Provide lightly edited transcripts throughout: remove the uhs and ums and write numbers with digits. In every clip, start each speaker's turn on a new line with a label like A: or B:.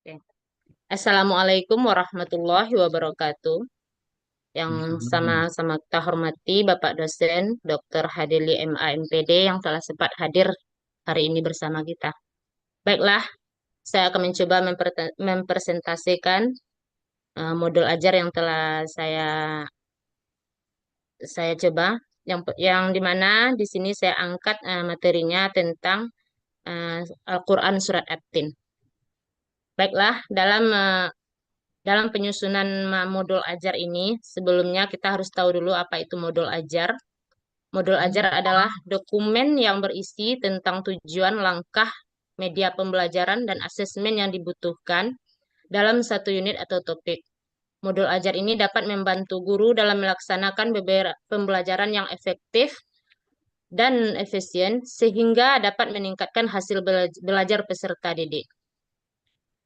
A: Oke. Assalamualaikum warahmatullahi wabarakatuh. Yang
B: Hmm.
A: sama-sama kita hormati Bapak dosen Dr. Hadili MA MPD yang telah sempat hadir hari ini bersama kita. Baiklah, saya akan mencoba mempresentasikan modul ajar yang telah saya coba, yang dimana di sini saya angkat materinya tentang Al-Quran Surat At-Tin. Baiklah, dalam penyusunan modul ajar ini, sebelumnya kita harus tahu dulu apa itu modul ajar. Modul ajar adalah dokumen yang berisi tentang tujuan, langkah, media pembelajaran, dan asesmen yang dibutuhkan dalam satu unit atau topik. Modul ajar ini dapat membantu guru dalam melaksanakan beberapa pembelajaran yang efektif dan efisien, sehingga dapat meningkatkan hasil belajar peserta didik.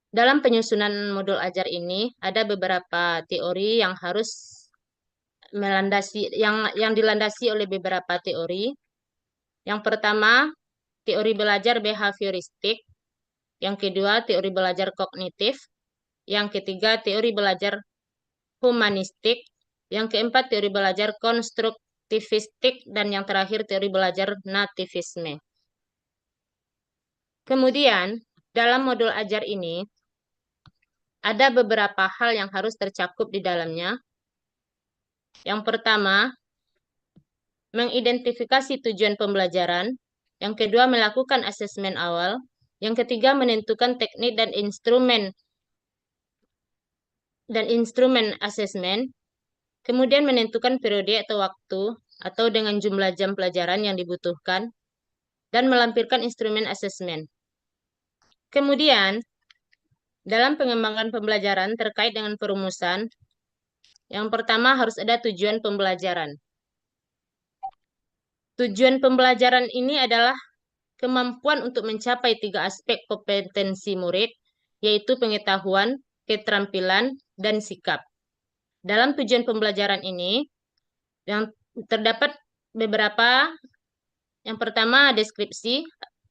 A: Dalam penyusunan modul ajar ini, ada beberapa teori yang harus yang dilandasi oleh beberapa teori. Yang pertama, teori belajar behavioristik, yang kedua, teori belajar kognitif, yang ketiga, teori belajar humanistik, yang keempat, teori belajar konstruktivistik, dan yang terakhir, teori belajar nativisme. Kemudian, dalam modul ajar ini, ada beberapa hal yang harus tercakup di dalamnya. Yang pertama, mengidentifikasi tujuan pembelajaran. Yang kedua, melakukan asesmen awal. Yang ketiga, menentukan teknik dan instrumen asesmen. Kemudian menentukan periode atau waktu atau dengan jumlah jam pelajaran yang dibutuhkan dan melampirkan instrumen asesmen. Kemudian, dalam pengembangan pembelajaran terkait dengan perumusan, yang pertama harus ada tujuan pembelajaran. Tujuan pembelajaran ini adalah kemampuan untuk mencapai tiga aspek kompetensi murid, yaitu pengetahuan, keterampilan, dan sikap. Dalam tujuan pembelajaran ini, yang terdapat beberapa, yang pertama deskripsi.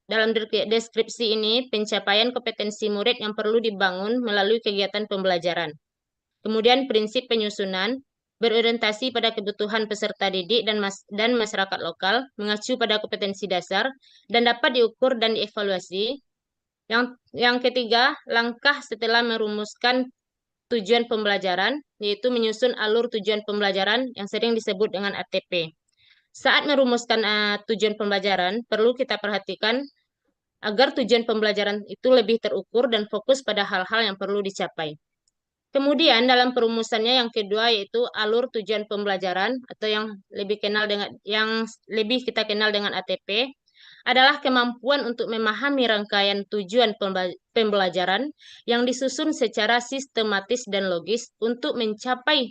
A: Dalam deskripsi ini, pencapaian kompetensi murid yang perlu dibangun melalui kegiatan pembelajaran. Kemudian prinsip penyusunan, berorientasi pada kebutuhan peserta didik dan masyarakat lokal, mengacu pada kompetensi dasar, dan dapat diukur dan dievaluasi. Yang ketiga, langkah setelah merumuskan tujuan pembelajaran, yaitu menyusun alur tujuan pembelajaran yang sering disebut dengan ATP. Saat merumuskan tujuan pembelajaran, perlu kita perhatikan agar tujuan pembelajaran itu lebih terukur dan fokus pada hal-hal yang perlu dicapai. Kemudian dalam perumusannya yang kedua yaitu alur tujuan pembelajaran atau yang lebih kita kenal dengan ATP adalah kemampuan untuk memahami rangkaian tujuan pembelajaran yang disusun secara sistematis dan logis untuk mencapai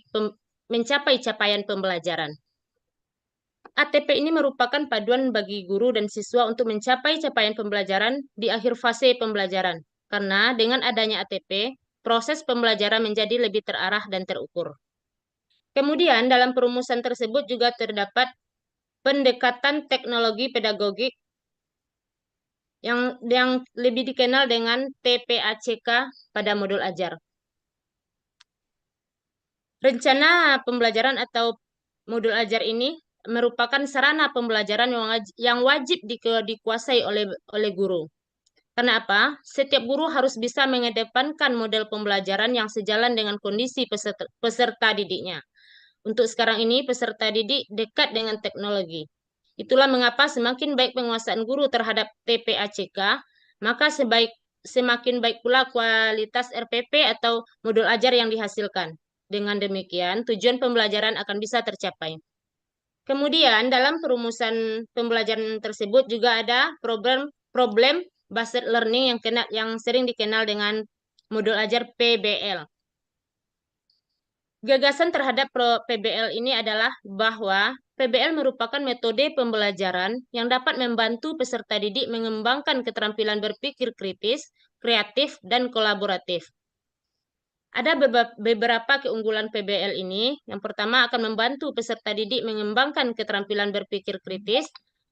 A: capaian pembelajaran. ATP ini merupakan paduan bagi guru dan siswa untuk mencapai capaian pembelajaran di akhir fase pembelajaran. Karena dengan adanya ATP, proses pembelajaran menjadi lebih terarah dan terukur. Kemudian dalam perumusan tersebut juga terdapat pendekatan teknologi pedagogik yang lebih dikenal dengan TPACK pada modul ajar. Rencana pembelajaran atau modul ajar ini merupakan sarana pembelajaran yang wajib dikuasai oleh guru. Kenapa? Setiap guru harus bisa mengedepankan model pembelajaran yang sejalan dengan kondisi peserta didiknya. Untuk sekarang ini, peserta didik dekat dengan teknologi. Itulah mengapa semakin baik penguasaan guru terhadap TPACK, maka semakin baik pula kualitas RPP atau modul ajar yang dihasilkan. Dengan demikian, tujuan pembelajaran akan bisa tercapai. Kemudian, dalam perumusan pembelajaran tersebut juga ada problem based learning yang sering dikenal dengan modul ajar PBL. Gagasan terhadap PBL ini adalah bahwa PBL merupakan metode pembelajaran yang dapat membantu peserta didik mengembangkan keterampilan berpikir kritis, kreatif, dan kolaboratif. Ada beberapa keunggulan PBL ini. Yang pertama akan membantu peserta didik mengembangkan keterampilan berpikir kritis,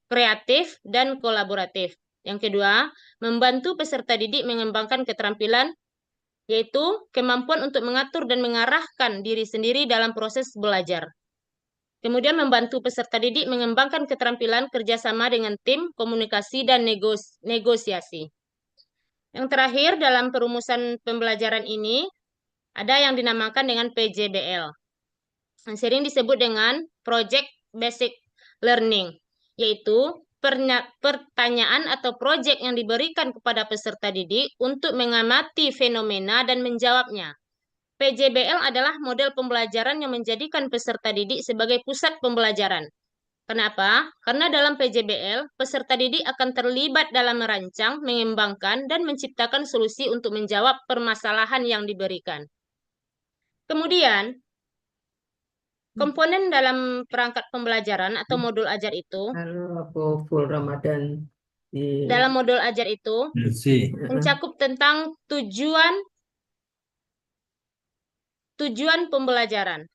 A: kreatif, dan kolaboratif. Yang kedua, membantu peserta didik mengembangkan keterampilan yaitu kemampuan untuk mengatur dan mengarahkan diri sendiri dalam proses belajar. Kemudian membantu peserta didik mengembangkan keterampilan kerjasama dengan tim, komunikasi, dan negosiasi. Yang terakhir, dalam perumusan pembelajaran ini, ada yang dinamakan dengan PJBL. Yang sering disebut dengan Project Basic Learning, yaitu pertanyaan atau proyek yang diberikan kepada peserta didik untuk mengamati fenomena dan menjawabnya. PJBL adalah model pembelajaran yang menjadikan peserta didik sebagai pusat pembelajaran. Kenapa? Karena dalam PJBL, peserta didik akan terlibat dalam merancang, mengembangkan, dan menciptakan solusi untuk menjawab permasalahan yang diberikan. Kemudian, komponen dalam perangkat pembelajaran atau modul ajar itu,
B: Aku full Ramadan di
A: dalam modul ajar itu mencakup tentang tujuan pembelajaran,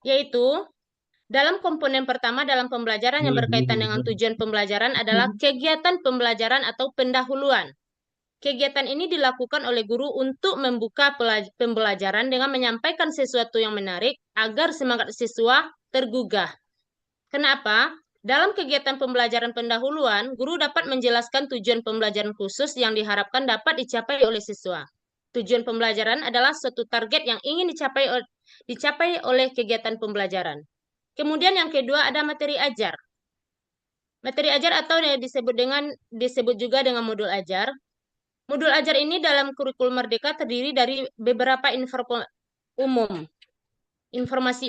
A: yaitu dalam komponen pertama dalam pembelajaran yang berkaitan dengan tujuan pembelajaran adalah kegiatan pembelajaran atau pendahuluan. Kegiatan ini dilakukan oleh guru untuk membuka pembelajaran dengan menyampaikan sesuatu yang menarik agar semangat siswa tergugah. Kenapa? Dalam kegiatan pembelajaran pendahuluan, guru dapat menjelaskan tujuan pembelajaran khusus yang diharapkan dapat dicapai oleh siswa. Tujuan pembelajaran adalah suatu target yang ingin dicapai oleh kegiatan pembelajaran. Kemudian yang kedua ada materi ajar. Materi ajar atau disebut juga dengan modul ajar. Modul ajar ini dalam kurikulum Merdeka terdiri dari beberapa informasi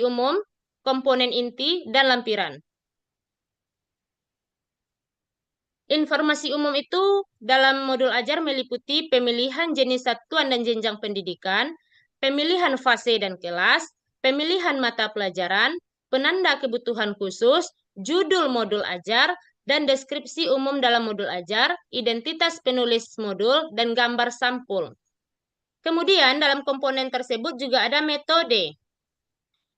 A: umum, komponen inti, dan lampiran. Informasi umum itu dalam modul ajar meliputi pemilihan jenis satuan dan jenjang pendidikan, pemilihan fase dan kelas, pemilihan mata pelajaran, penanda kebutuhan khusus, judul modul ajar, dan deskripsi umum dalam modul ajar, identitas penulis modul, dan gambar sampul. Kemudian dalam komponen tersebut juga ada metode.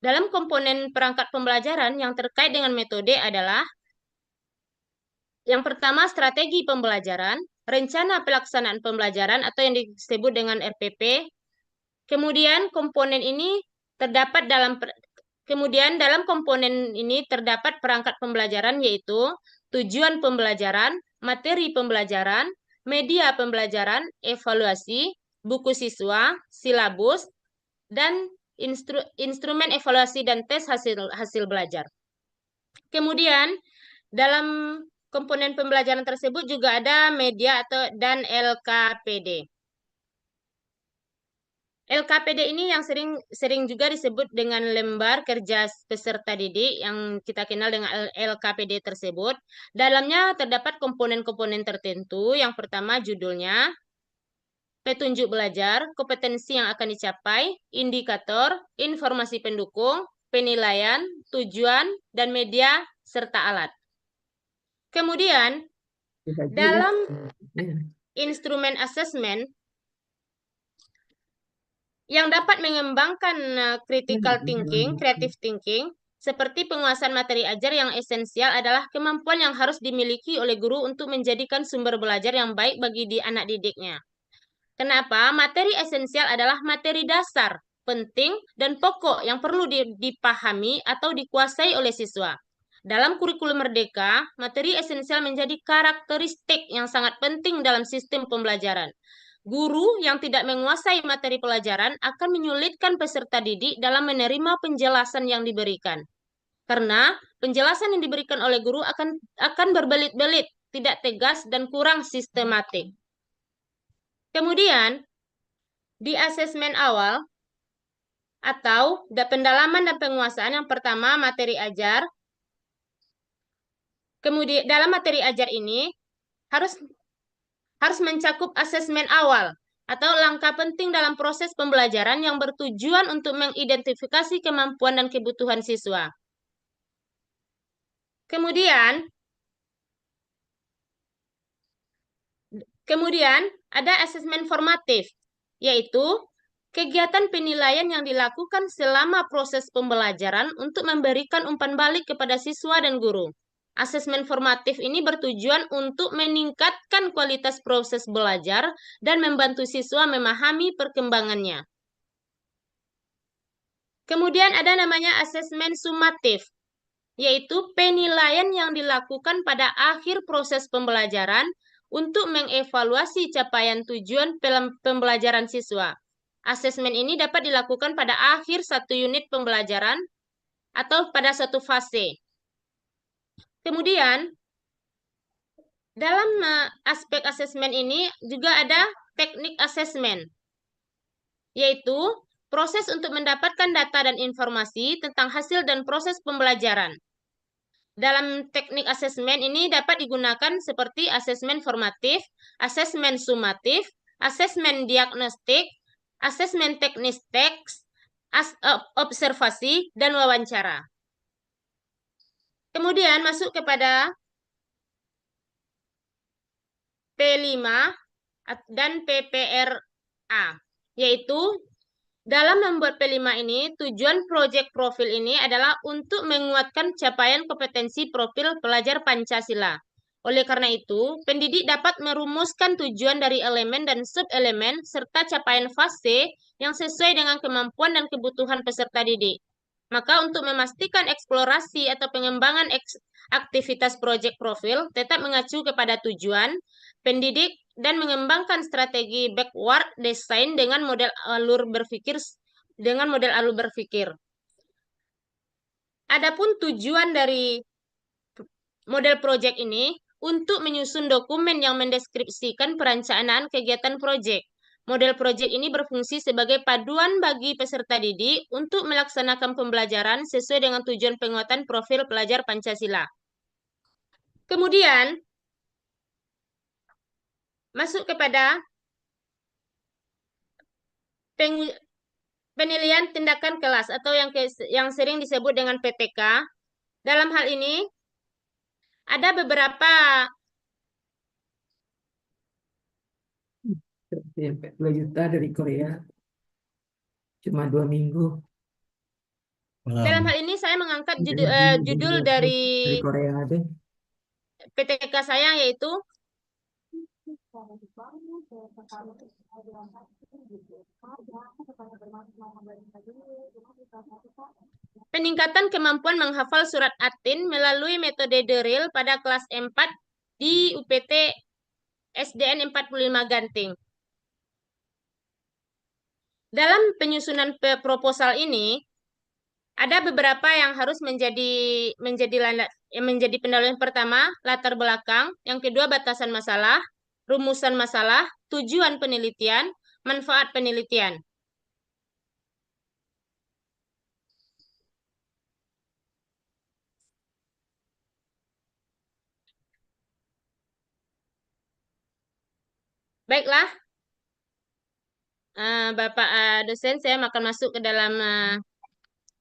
A: Dalam komponen perangkat pembelajaran yang terkait dengan metode adalah yang pertama, strategi pembelajaran, rencana pelaksanaan pembelajaran atau yang disebut dengan RPP. Kemudian dalam komponen ini terdapat perangkat pembelajaran yaitu tujuan pembelajaran, materi pembelajaran, media pembelajaran, evaluasi, buku siswa, silabus, dan instrumen evaluasi dan tes hasil belajar. Kemudian dalam komponen pembelajaran tersebut juga ada media dan LKPD. LKPD ini yang sering juga disebut dengan lembar kerja peserta didik yang kita kenal dengan LKPD tersebut. Dalamnya terdapat komponen-komponen tertentu. Yang pertama judulnya, petunjuk belajar, kompetensi yang akan dicapai, indikator, informasi pendukung, penilaian, tujuan, dan media, serta alat. Kemudian, dalam instrumen asesmen yang dapat mengembangkan critical thinking, creative thinking, seperti penguasaan materi ajar yang esensial adalah kemampuan yang harus dimiliki oleh guru untuk menjadikan sumber belajar yang baik bagi anak didiknya. Kenapa? Materi esensial adalah materi dasar, penting, dan pokok yang perlu dipahami atau dikuasai oleh siswa. Dalam kurikulum Merdeka, materi esensial menjadi karakteristik yang sangat penting dalam sistem pembelajaran. Guru yang tidak menguasai materi pelajaran akan menyulitkan peserta didik dalam menerima penjelasan yang diberikan. Karena penjelasan yang diberikan oleh guru akan berbelit-belit, tidak tegas, dan kurang sistematik. Kemudian, di asesmen awal atau pendalaman dan penguasaan yang pertama materi ajar. Kemudian dalam materi ajar ini harus mencakup asesmen awal atau langkah penting dalam proses pembelajaran yang bertujuan untuk mengidentifikasi kemampuan dan kebutuhan siswa. Kemudian ada asesmen formatif, yaitu kegiatan penilaian yang dilakukan selama proses pembelajaran untuk memberikan umpan balik kepada siswa dan guru. Asesmen formatif ini bertujuan untuk meningkatkan kualitas proses belajar dan membantu siswa memahami perkembangannya. Kemudian ada namanya asesmen sumatif, yaitu penilaian yang dilakukan pada akhir proses pembelajaran untuk mengevaluasi capaian tujuan pembelajaran siswa. Asesmen ini dapat dilakukan pada akhir satu unit pembelajaran atau pada satu fase. Kemudian, dalam aspek asesmen ini juga ada teknik asesmen, yaitu proses untuk mendapatkan data dan informasi tentang hasil dan proses pembelajaran. Dalam teknik asesmen ini dapat digunakan seperti asesmen formatif, asesmen sumatif, asesmen diagnostik, asesmen teknis teks, observasi, dan wawancara. Kemudian masuk kepada P5 dan PPRA, yaitu dalam membuat P5 ini, tujuan proyek profil ini adalah untuk menguatkan capaian kompetensi profil pelajar Pancasila. Oleh karena itu, pendidik dapat merumuskan tujuan dari elemen dan sub-elemen serta capaian fase yang sesuai dengan kemampuan dan kebutuhan peserta didik. Maka untuk memastikan eksplorasi atau pengembangan aktivitas proyek profil tetap mengacu kepada tujuan, pendidik dan mengembangkan strategi backward design dengan model alur berpikir. Adapun tujuan dari model proyek ini untuk menyusun dokumen yang mendeskripsikan perencanaan kegiatan proyek. Model proyek ini berfungsi sebagai paduan bagi peserta didik untuk melaksanakan pembelajaran sesuai dengan tujuan penguatan profil pelajar Pancasila. Kemudian, masuk kepada penilaian tindakan kelas atau yang sering disebut dengan PTK. Dalam hal ini, ada beberapa
B: Sampai 2 juta dari Korea. Cuma 2 minggu.
A: dalam hal ini saya mengangkat judul
B: Dari
A: dari
B: Korea aja.
A: PTK saya yaitu peningkatan kemampuan menghafal surat Atin melalui metode Deril pada kelas 4 di UPT SDN 45 Ganting. Dalam penyusunan proposal ini, ada beberapa yang harus menjadi pendahuluan. Pertama, latar belakang, yang kedua batasan masalah, rumusan masalah, tujuan penelitian, manfaat penelitian. Baiklah, Bapak dosen, saya akan masuk ke dalam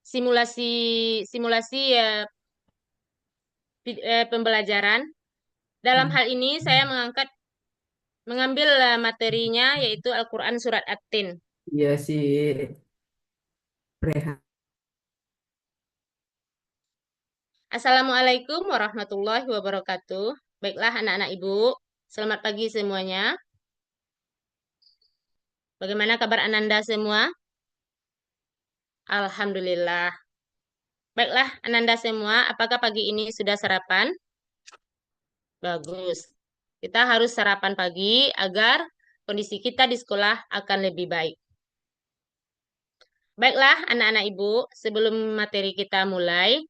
A: simulasi pembelajaran. Dalam hal ini saya mengambil materinya yaitu Al-Quran Surat At-Tin.
B: Iya sih.
A: Assalamualaikum warahmatullahi wabarakatuh. Baiklah anak-anak ibu, selamat pagi semuanya. Bagaimana kabar Ananda semua? Alhamdulillah. Baiklah Ananda semua, apakah pagi ini sudah sarapan? Bagus. Kita harus sarapan pagi agar kondisi kita di sekolah akan lebih baik. Baiklah anak-anak ibu, sebelum materi kita mulai,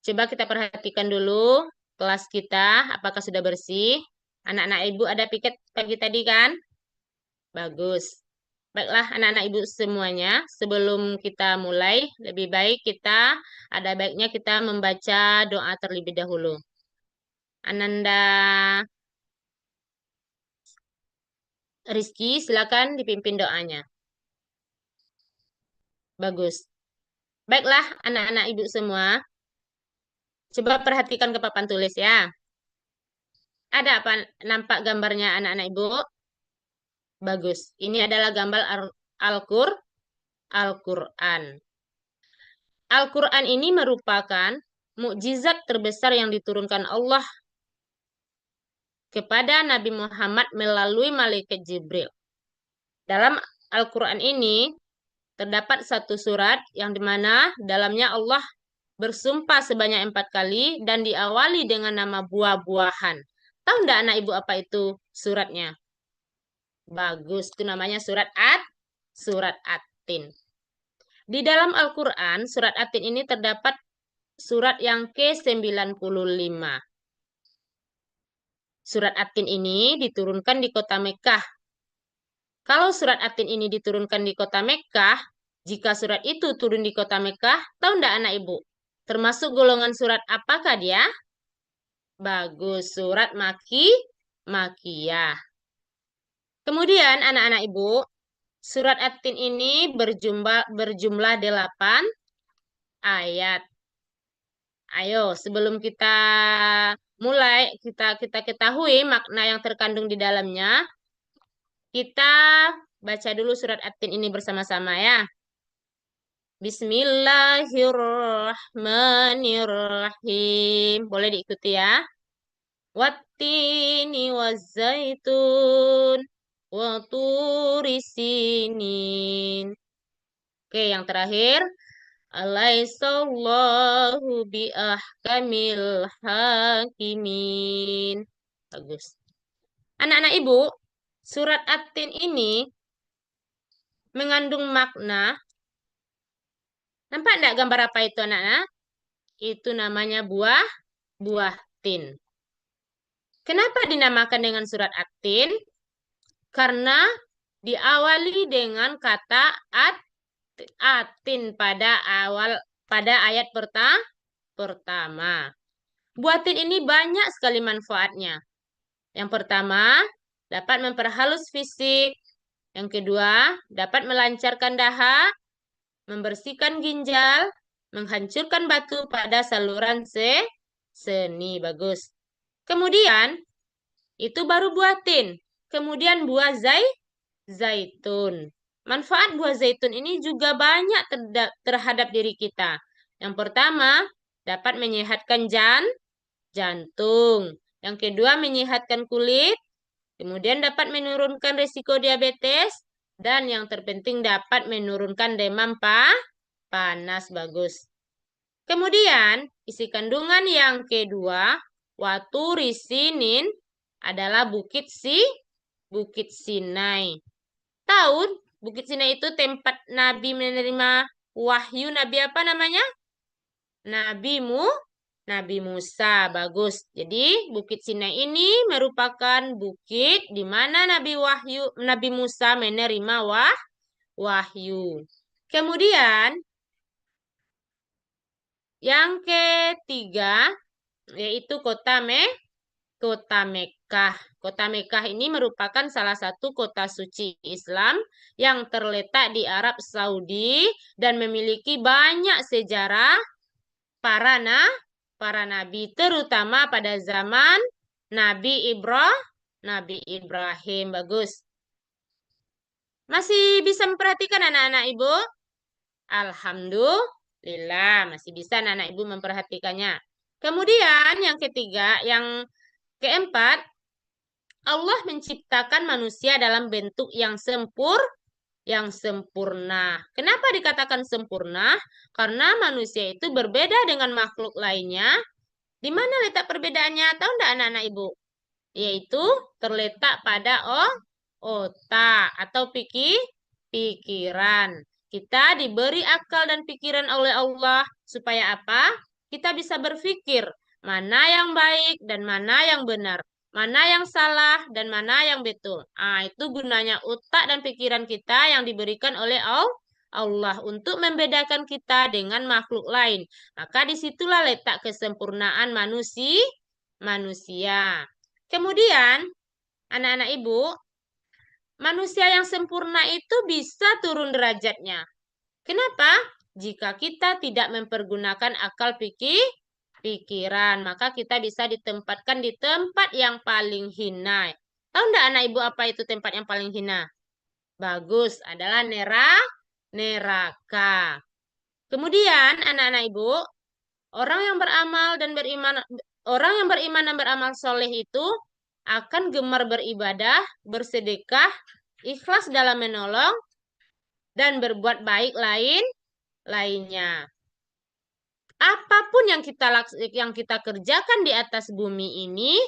A: coba kita perhatikan dulu kelas kita, apakah sudah bersih? Anak-anak ibu ada piket pagi tadi kan? Bagus. Baiklah anak-anak ibu semuanya, sebelum kita mulai, lebih baik ada baiknya kita membaca doa terlebih dahulu. Ananda Rizky, silakan dipimpin doanya. Bagus. Baiklah anak-anak ibu semua, coba perhatikan ke papan tulis ya. Ada apa nampak gambarnya anak-anak ibu? Bagus. Ini adalah gambar Al-Qur'an. Al-Quran ini merupakan mukjizat terbesar yang diturunkan Allah kepada Nabi Muhammad melalui malaikat Jibril. Dalam Al-Quran ini terdapat satu surat yang dimana dalamnya Allah bersumpah sebanyak 4 kali dan diawali dengan nama buah-buahan. Tahu enggak anak ibu apa itu suratnya? Bagus, itu namanya surat At-Tin. Di dalam Al-Quran, surat At-Tin ini terdapat surat yang ke-95. Surat At-Tin ini diturunkan di kota Mekkah. Kalau surat At-Tin ini diturunkan di kota Mekkah, jika surat itu turun di kota Mekkah, tahu enggak anak ibu? Termasuk golongan surat apakah dia? Bagus, surat Makiyah. Kemudian anak-anak ibu, surat At-Tin ini berjumlah 8 ayat. Ayo, sebelum kita mulai, kita ketahui makna yang terkandung di dalamnya, kita baca dulu surat At-Tin ini bersama-sama ya. Bismillahirrahmanirrahim. Boleh diikuti ya. Wattini wazzaitun wa turi sinin. Oke, yang terakhir. Alaihissallahu biahkamil hakimin. Bagus. Anak-anak ibu, surat At-Tin ini mengandung makna. Nampak enggak gambar apa itu anak-anak? Itu namanya buah tin. Kenapa dinamakan dengan surat At-Tin? Karena diawali dengan kata Atin pada ayat pertama. Buah tin ini banyak sekali manfaatnya. Yang pertama, dapat memperhalus fisik. Yang kedua, dapat melancarkan dahak, membersihkan ginjal, menghancurkan batu pada saluran seni. Bagus. Kemudian, itu baru buah tin. Kemudian buah zaitun. Manfaat buah zaitun ini juga banyak terhadap diri kita. Yang pertama, dapat menyehatkan jantung. Yang kedua, menyehatkan kulit. Kemudian dapat menurunkan risiko diabetes. Dan yang terpenting dapat menurunkan demam panas. Bagus. Kemudian, isi kandungan yang kedua, waturi sinin adalah Bukit Sinai. Tahu Bukit Sinai itu tempat Nabi menerima wahyu. Nabi apa namanya? Nabi Musa. Bagus. Jadi Bukit Sinai ini merupakan bukit di mana Nabi Musa menerima wahyu. Kemudian yang ketiga yaitu kota Mekkah. Kota Mekkah ini merupakan salah satu kota suci Islam yang terletak di Arab Saudi dan memiliki banyak sejarah para nabi, terutama pada zaman Nabi Ibrahim. Bagus. Masih bisa memperhatikan anak-anak ibu? Alhamdulillah, masih bisa anak-anak ibu memperhatikannya. Kemudian yang ketiga, yang keempat, Allah menciptakan manusia dalam bentuk yang sempurna. Kenapa dikatakan sempurna? Karena manusia itu berbeda dengan makhluk lainnya. Di mana letak perbedaannya? Tahu enggak anak-anak ibu? Yaitu terletak pada otak atau pikiran. Kita diberi akal dan pikiran oleh Allah supaya apa? Kita bisa berpikir mana yang baik dan mana yang benar. Mana yang salah dan mana yang betul. Itu gunanya otak dan pikiran kita yang diberikan oleh Allah untuk membedakan kita dengan makhluk lain. Maka disitulah letak kesempurnaan manusia. Kemudian, anak-anak ibu, manusia yang sempurna itu bisa turun derajatnya. Kenapa? Jika kita tidak mempergunakan akal pikiran, maka kita bisa ditempatkan di tempat yang paling hina. Tahu enggak anak ibu apa itu tempat yang paling hina? Bagus, adalah neraka. Kemudian anak-anak ibu, Orang yang beramal dan beriman, orang yang beriman dan beramal soleh itu akan gemar beribadah, bersedekah, ikhlas dalam menolong, dan berbuat baik lainnya. Apapun yang kita kerjakan di atas bumi ini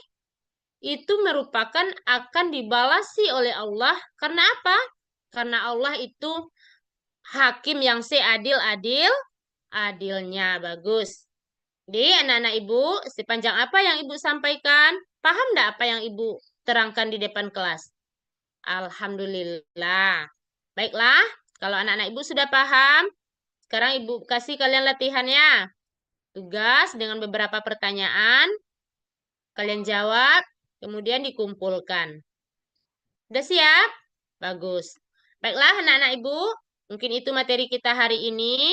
A: itu merupakan akan dibalasi oleh Allah. Karena apa? Karena Allah itu hakim yang seadil-adilnya. Bagus. Jadi anak-anak ibu, sepanjang apa yang ibu sampaikan, paham enggak apa yang ibu terangkan di depan kelas? Alhamdulillah. Baiklah, kalau anak-anak ibu sudah paham, sekarang ibu kasih kalian latihannya. Tugas dengan beberapa pertanyaan, kalian jawab, kemudian dikumpulkan. Sudah siap? Bagus. Baiklah anak-anak ibu, mungkin itu materi kita hari ini.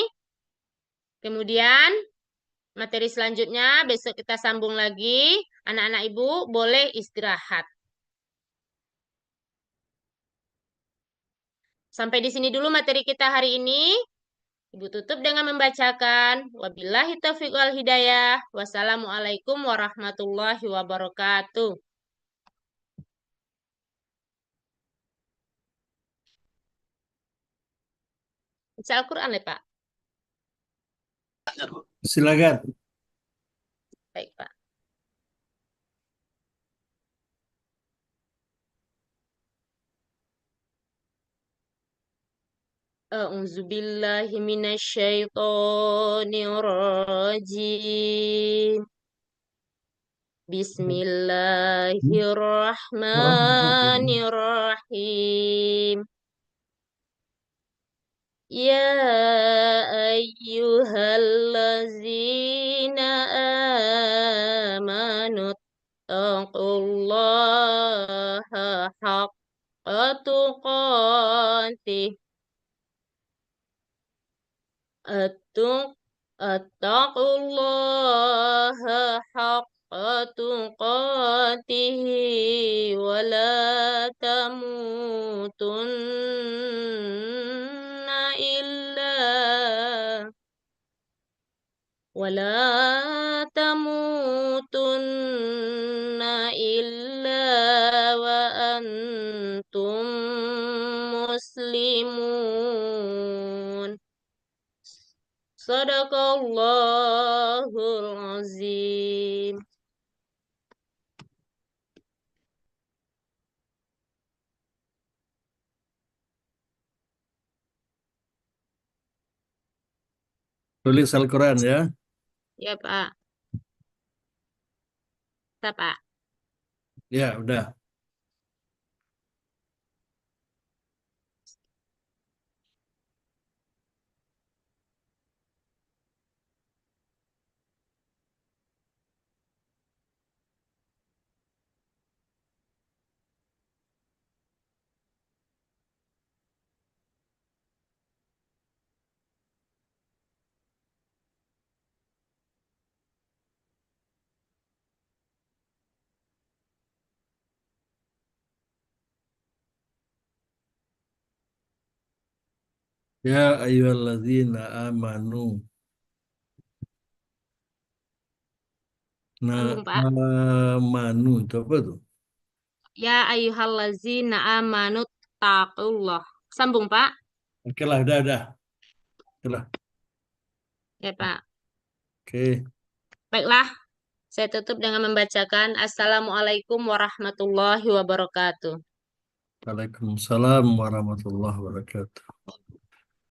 A: Kemudian materi selanjutnya besok kita sambung lagi. Anak-anak ibu boleh istirahat. Sampai di sini dulu materi kita hari ini. Ibu tutup dengan membacakan wabillahi taufiq wal hidayah. Wassalamualaikum warahmatullahi wabarakatuh. Baca Al-Quran ya, Pak.
C: Silakan.
A: Baik, Pak. A'udzu billahi minasyaitonir rajim. Bismillahirrahmanirrahim. Ya ayyuhallazina amanu taqullaha haqqa tuqatih. Attaqullaha haqqa tuqatihi wa la tamutunna illa wa la tamutunna illa wa antum muslimun. Sadaqallahul azim.
C: Tulis Al-Quran ya.
A: Ya, Pak. Ya, Pak.
C: Ya, udah. Ya ayyuhalladzina amanu. Nah,
A: Sambung, Pak.
C: amanu itu apa tuh?
A: Ya ayyuhallazina amanu taqullah. Sambung, Pak.
C: Oke lah, udah. Oke lah.
A: Ya, Pak.
C: Oke.
A: Baiklah, saya tutup dengan membacakan Assalamualaikum warahmatullahi wabarakatuh.
C: Waalaikumsalam warahmatullahi wabarakatuh.